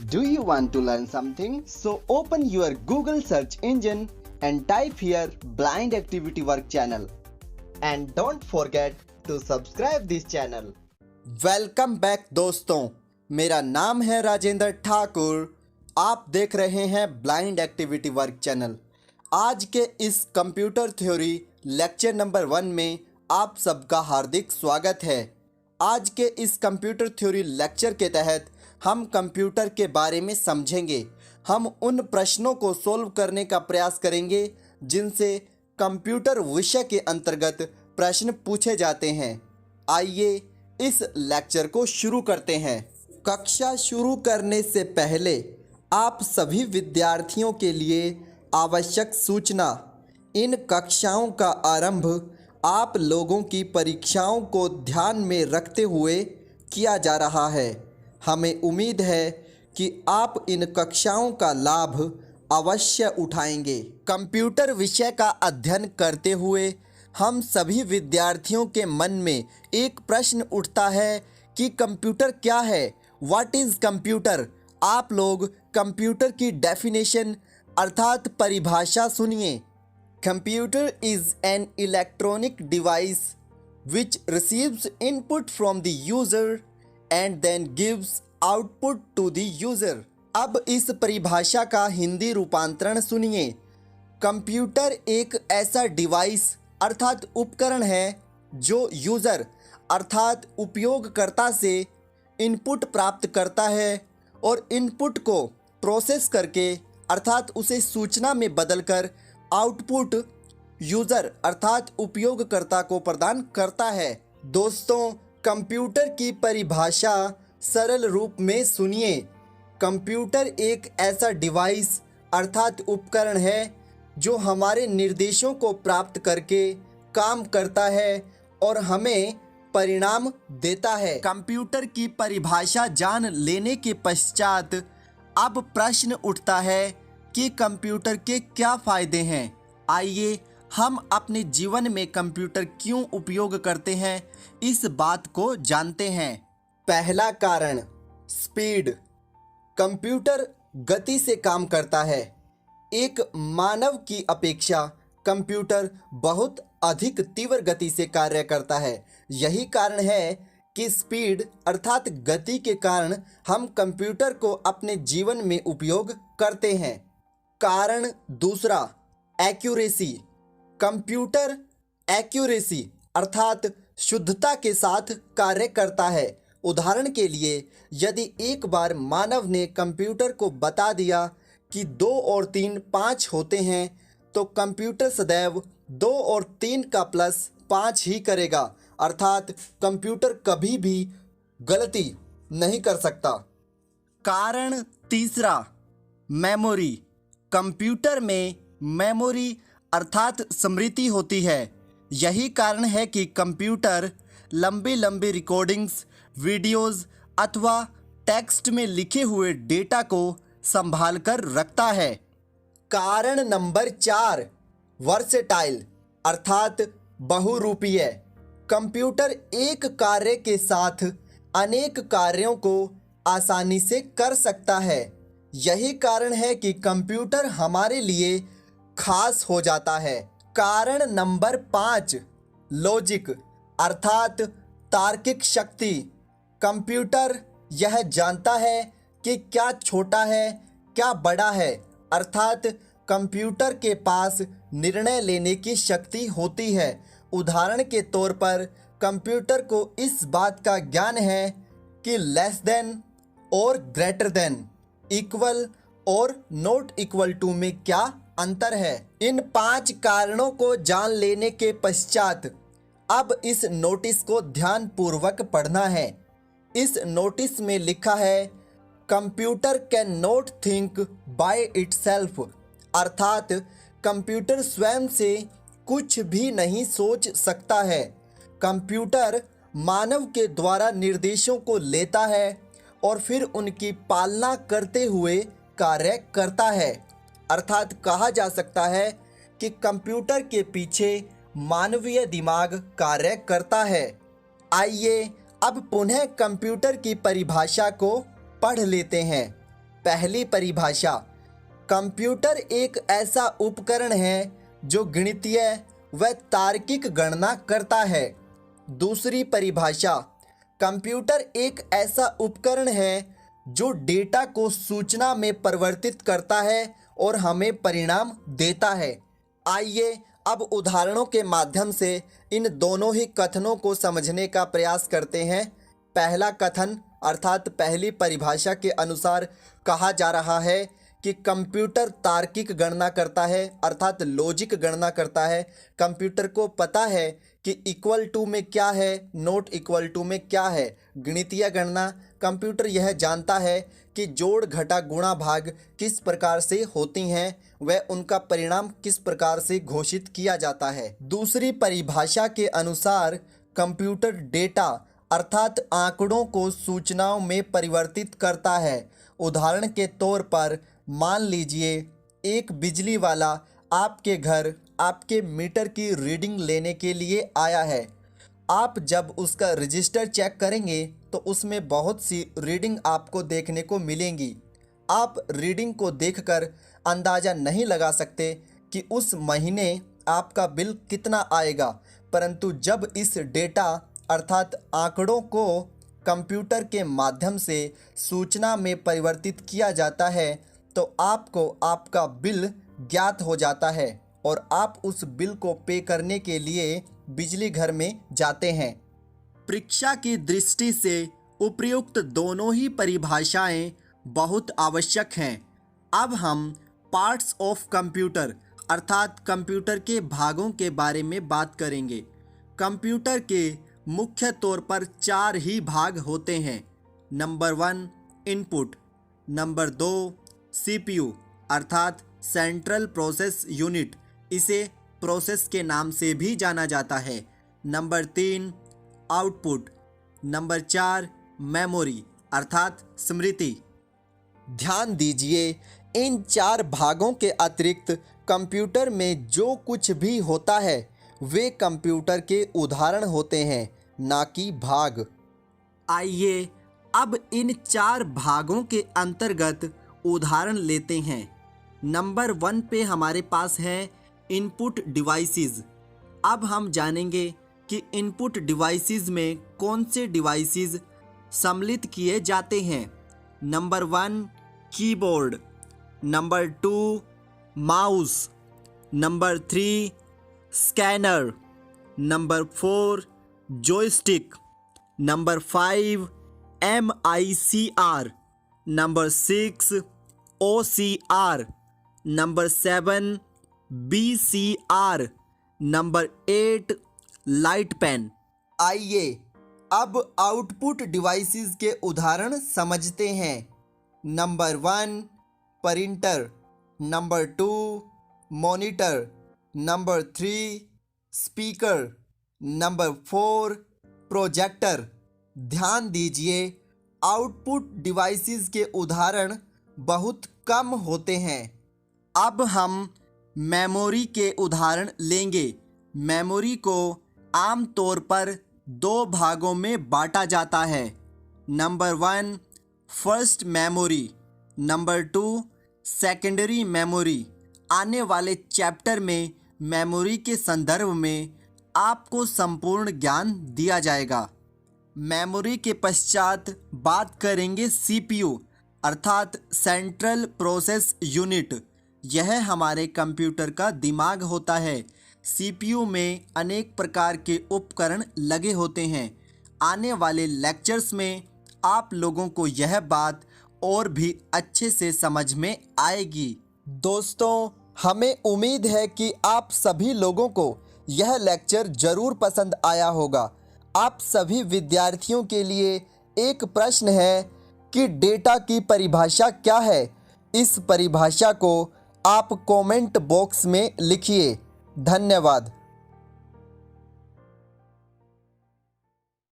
Do you want to learn something? So open your Google search engine and type here Blind Activity Work channel. And don't forget to subscribe this channel. Welcome back दोस्तों, मेरा नाम है राजेंद्र ठाकुर। आप देख रहे हैं blind activity work channel. आज के इस कंप्यूटर थ्योरी लेक्चर नंबर 1 में आप सबका हार्दिक स्वागत है। आज के इस कंप्यूटर थ्योरी लेक्चर के तहत हम कंप्यूटर के बारे में समझेंगे। हम उन प्रश्नों को सोल्व करने का प्रयास करेंगे जिनसे कंप्यूटर विषय के अंतर्गत प्रश्न पूछे जाते हैं। आइए इस लेक्चर को शुरू करते हैं। कक्षा शुरू करने से पहले आप सभी विद्यार्थियों के लिए आवश्यक सूचना। इन कक्षाओं का आरंभ आप लोगों की परीक्षाओं को ध्यान में रखते हुए किया जा रहा है। हमें उम्मीद है कि आप इन कक्षाओं का लाभ अवश्य उठाएंगे। कंप्यूटर विषय का अध्ययन करते हुए हम सभी विद्यार्थियों के मन में एक प्रश्न उठता है कि कंप्यूटर क्या है, व्हाट इज़ कंप्यूटर। आप लोग कंप्यूटर की डेफिनेशन अर्थात परिभाषा सुनिए। Computer is an electronic device which receives input from the user and then gives output to the user. अब इस परिभाषा का हिंदी रूपांतरण सुनिए। कंप्यूटर एक ऐसा डिवाइस अर्थात उपकरण है जो यूज़र अर्थात उपयोगकर्ता से इनपुट प्राप्त करता है और इनपुट को प्रोसेस करके अर्थात उसे सूचना में बदलकर आउटपुट यूज़र अर्थात उपयोगकर्ता को प्रदान करता है। दोस्तों, कंप्यूटर की परिभाषा सरल रूप में सुनिए। कंप्यूटर एक ऐसा डिवाइस अर्थात उपकरण है जो हमारे निर्देशों को प्राप्त करके काम करता है और हमें परिणाम देता है। कंप्यूटर की परिभाषा जान लेने के पश्चात अब प्रश्न उठता है कि कंप्यूटर के क्या फ़ायदे हैं। आइए हम अपने जीवन में कंप्यूटर क्यों उपयोग करते हैं, इस बात को जानते हैं। पहला कारण, स्पीड। कंप्यूटर गति से काम करता है। एक मानव की अपेक्षा कंप्यूटर बहुत अधिक तीव्र गति से कार्य करता है। यही कारण है कि स्पीड अर्थात गति के कारण हम कंप्यूटर को अपने जीवन में उपयोग करते हैं। कारण दूसरा, एक्यूरेसी। कंप्यूटर एक्यूरेसी अर्थात शुद्धता के साथ कार्य करता है। उदाहरण के लिए, यदि एक बार मानव ने कंप्यूटर को बता दिया कि 2 और 3 5 होते हैं, तो कंप्यूटर सदैव 2 और 3 का प्लस 5 ही करेगा, अर्थात कंप्यूटर कभी भी गलती नहीं कर सकता। कारण तीसरा, मेमोरी। कंप्यूटर में मेमोरी अर्थात स्मृति होती है। यही कारण है कि कंप्यूटर लंबी लंबी रिकॉर्डिंग्स, वीडियोस अथवा टेक्स्ट में लिखे हुए डेटा को संभाल कर रखता है। कारण नंबर 4, वर्सेटाइल अर्थात बहुरूपीय। कंप्यूटर एक कार्य के साथ अनेक कार्यों को आसानी से कर सकता है। यही कारण है कि कंप्यूटर हमारे लिए खास हो जाता है। कारण नंबर 5, लॉजिक अर्थात तार्किक शक्ति। कंप्यूटर यह जानता है कि क्या छोटा है, क्या बड़ा है, अर्थात कंप्यूटर के पास निर्णय लेने की शक्ति होती है। उदाहरण के तौर पर कंप्यूटर को इस बात का ज्ञान है कि लेस देन और ग्रेटर देन, इक्वल और नॉट इक्वल टू में क्या अंतर है। इन 5 कारणों को जान लेने के पश्चात अब इस नोटिस को ध्यानपूर्वक पढ़ना है। इस नोटिस में लिखा है, computer can not think by itself अर्थात कंप्यूटर स्वयं से कुछ भी नहीं सोच सकता है। कंप्यूटर मानव के द्वारा निर्देशों को लेता है और फिर उनकी पालना करते हुए कार्य करता है। अर्थात कहा जा सकता है कि कंप्यूटर के पीछे मानवीय दिमाग कार्य करता है। आइए अब पुनः कंप्यूटर की परिभाषा को पढ़ लेते हैं। पहली परिभाषा, कंप्यूटर एक ऐसा उपकरण है जो गणितीय व तार्किक गणना करता है। दूसरी परिभाषा, कंप्यूटर एक ऐसा उपकरण है जो डेटा को सूचना में परिवर्तित करता है और हमें परिणाम देता है। आइए अब उदाहरणों के माध्यम से इन दोनों ही कथनों को समझने का प्रयास करते हैं। पहला कथन अर्थात पहली परिभाषा के अनुसार कहा जा रहा है कि कंप्यूटर तार्किक गणना करता है अर्थात लॉजिक गणना करता है। कंप्यूटर को पता है कि इक्वल टू में क्या है, नॉट इक्वल टू में क्या है। गणितीय गणना, कंप्यूटर यह जानता है कि जोड़ घटा गुणा भाग किस प्रकार से होती हैं व उनका परिणाम किस प्रकार से घोषित किया जाता है। दूसरी परिभाषा के अनुसार कंप्यूटर डेटा अर्थात आंकड़ों को सूचनाओं में परिवर्तित करता है। उदाहरण के तौर पर मान लीजिए एक बिजली वाला आपके घर आपके मीटर की रीडिंग लेने के लिए आया है। आप जब उसका रजिस्टर चेक करेंगे तो उसमें बहुत सी रीडिंग आपको देखने को मिलेंगी। आप रीडिंग को देखकर अंदाज़ा नहीं लगा सकते कि उस महीने आपका बिल कितना आएगा, परंतु जब इस डेटा अर्थात आंकड़ों को कंप्यूटर के माध्यम से सूचना में परिवर्तित किया जाता है तो आपको आपका बिल ज्ञात हो जाता है और आप उस बिल को पे करने के लिए बिजली घर में जाते हैं। परीक्षा की दृष्टि से उपर्युक्त दोनों ही परिभाषाएं बहुत आवश्यक हैं। अब हम पार्ट्स ऑफ कंप्यूटर अर्थात कंप्यूटर के भागों के बारे में बात करेंगे। कंप्यूटर के मुख्य तौर पर 4 ही भाग होते हैं। नंबर 1 इनपुट, नंबर 2 सीपीयू अर्थात सेंट्रल प्रोसेस यूनिट, इसे प्रोसेस के नाम से भी जाना जाता है। नंबर 3 आउटपुट, नंबर 4 मेमोरी अर्थात स्मृति। ध्यान दीजिए, इन 4 भागों के अतिरिक्त कंप्यूटर में जो कुछ भी होता है वे कंप्यूटर के उदाहरण होते हैं, ना कि भाग। आइए अब इन 4 भागों के अंतर्गत उदाहरण लेते हैं। नंबर 1 पे हमारे पास है इनपुट डिवाइसेस। अब हम जानेंगे कि इनपुट डिवाइसेस में कौन से डिवाइसेस सम्मिलित किए जाते हैं। Number 1 keyboard, number 2 mouse, number 3 scanner, number 4 joystick, number 5 MICR, number 6 OCR, number 7 BCR, number 8 light pen. आइए अब आउटपुट डिवाइसेस के उदाहरण समझते हैं। Number 1 printer, number 2 monitor, number 3 speaker, number 4 projector. ध्यान दीजिए, आउटपुट डिवाइसेस के उदाहरण बहुत कम होते हैं। अब हम मेमोरी के उदाहरण लेंगे। मेमोरी को आमतौर पर 2 भागों में बांटा जाता है। Number 1 first memory, number 2 secondary memory. आने वाले चैप्टर में मेमोरी के संदर्भ में आपको संपूर्ण ज्ञान दिया जाएगा। मेमोरी के पश्चात बात करेंगे सीपीयू अर्थात सेंट्रल प्रोसेस यूनिट। यह हमारे कंप्यूटर का दिमाग होता है। सीपीयू में अनेक प्रकार के उपकरण लगे होते हैं। आने वाले लेक्चर्स में आप लोगों को यह बात और भी अच्छे से समझ में आएगी। दोस्तों, हमें उम्मीद है कि आप सभी लोगों को यह लेक्चर ज़रूर पसंद आया होगा। आप सभी विद्यार्थियों के लिए एक प्रश्न है कि डेटा की परिभाषा क्या है। इस परिभाषा को आप कमेंट बॉक्स में लिखिए। धन्यवाद।